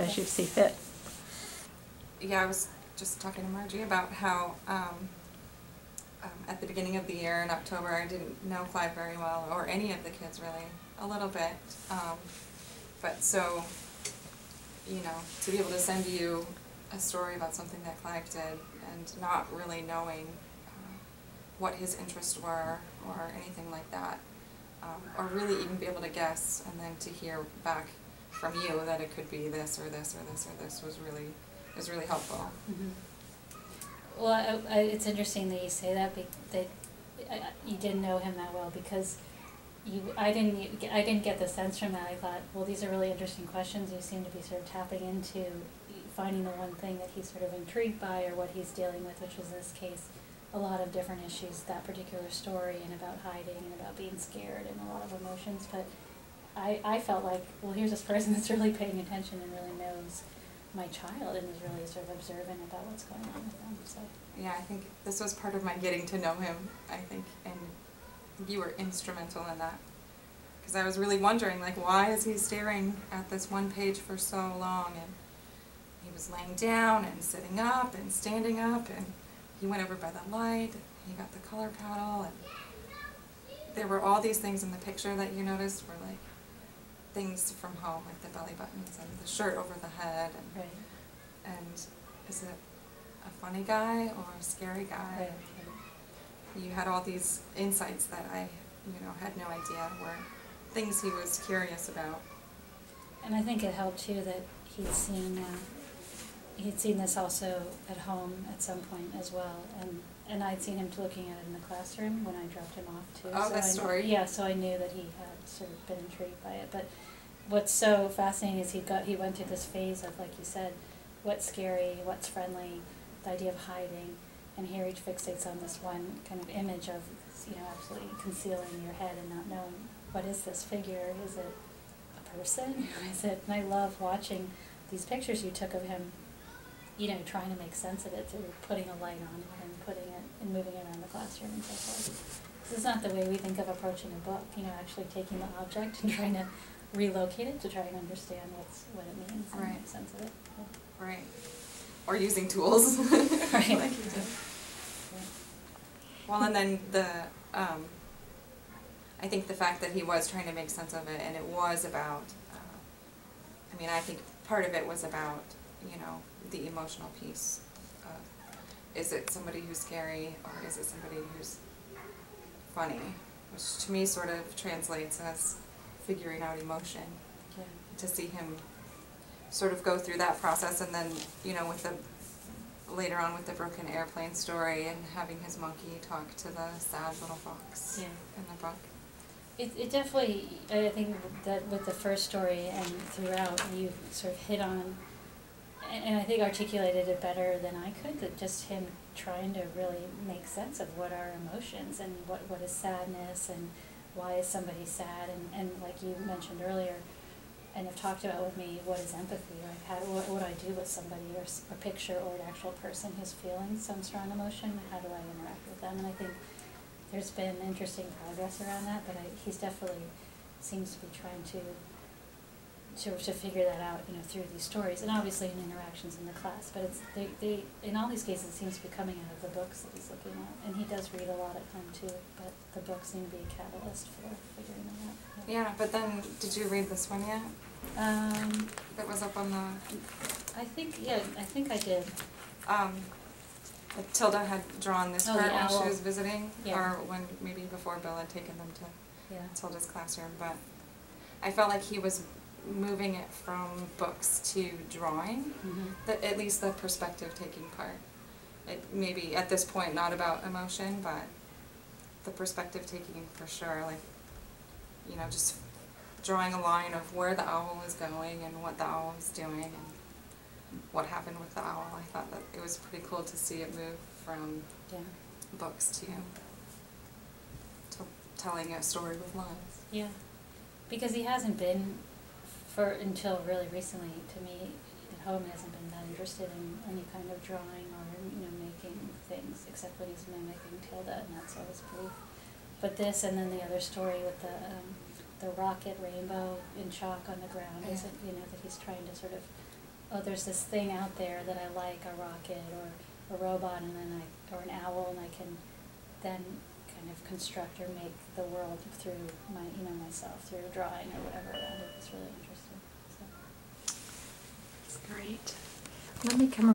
as you see fit. Yeah, I was just talking to Margie about how at the beginning of the year in October I didn't know Clive very well, or any of the kids really, a little bit. But so, you know, to be able to send you a story about something that Clive did and not really knowing what his interests were or anything like that, or really even be able to guess, and then to hear back from you that it could be this or this or this or this was really helpful. Mm-hmm. Well, it's interesting that you say that, you didn't know him that well, because I didn't get the sense from that. I thought, well, these are really interesting questions. You seem to be sort of tapping into finding the one thing that he's sort of intrigued by, or what he's dealing with, which is, in this case, a lot of different issues, that particular story, and about hiding, and about being scared, and a lot of emotions. But I felt like, well, here's this person that's really paying attention and really knows my child, and is really sort of observant about what's going on with them. So yeah, I think this was part of my getting to know him, I think, and you were instrumental in that. Because I was really wondering, like, why is he staring at this one page for so long? And he was laying down and sitting up and standing up, and he went over by the light, and he got the color paddle, and there were all these things in the picture that you noticed were like things from home, like the belly buttons and the shirt over the head, and right. And is it a funny guy or a scary guy? Right. You had all these insights that I, had no idea were things he was curious about. And I think it helped too that he'd seen this also at home at some point as well, and I'd seen him looking at it in the classroom when I dropped him off too. Oh, so that story. Yeah, so I knew that he had sort of been intrigued by it. But what's so fascinating is he went through this phase of, like you said, what's scary, what's friendly, the idea of hiding, and here he fixates on this one kind of image of, absolutely concealing your head and not knowing, what is this figure? Is it a person? Is it? And I love watching these pictures you took of him, trying to make sense of it through putting a light on it and putting it and moving it around the classroom and so forth. This is not the way we think of approaching a book, actually taking the object and trying to relocate it to try and understand what it means and make sense of it. Yeah. Right. Or using tools. Right. Like you did. Yeah. Well, and then I think the fact that he was trying to make sense of it, and it was about, I think part of it was about, the emotional piece of, is it somebody who's scary, or is it somebody who's funny, which to me sort of translates as figuring out emotion. Yeah. To see him sort of go through that process, and then, with later on with the broken airplane story, and having his monkey talk to the sad little fox in the book. It definitely, I think that with the first story and throughout, you sort of hit on, and I think articulated it better than I could, that just him trying to really make sense of what are emotions, and what is sadness, and why is somebody sad, and like you mentioned earlier, and have talked about with me, what is empathy, like what do I do with somebody, or a picture, or an actual person who's feeling some strong emotion, how do I interact with them? And I think there's been interesting progress around that, but he's definitely seems to be trying to figure that out, through these stories, and obviously in interactions in the class. But it's they in all these cases, it seems to be coming out of the books that he's looking at, and he does read a lot at home too. But the books seem to be a catalyst for figuring them out. Yeah, but then did you read this one yet? That was up on the. I think I did. Tilda had drawn this part when she was visiting, yeah. or when maybe before Bill had taken them to Tilda's classroom. But I felt like he was moving it from books to drawing, at least the perspective taking part. It maybe at this point not about emotion, but the perspective taking for sure, like, just drawing a line of where the owl was going and what the owl was doing and what happened with the owl. I thought that it was pretty cool to see it move from books to telling a story with lines. Yeah, because he hasn't been, until really recently, to me, at home, he hasn't been that interested in any kind of drawing or, making things, except when he's mimicking Tilda, and that's always proof. But this, and then the other story with the rocket rainbow in chalk on the ground, is that he's trying to sort of oh, there's this thing out there that I like, a rocket or a robot, and then or an owl, and I can then kind of construct or make the world through myself, through drawing or whatever. I think it's really interesting. So. That's great. Let me come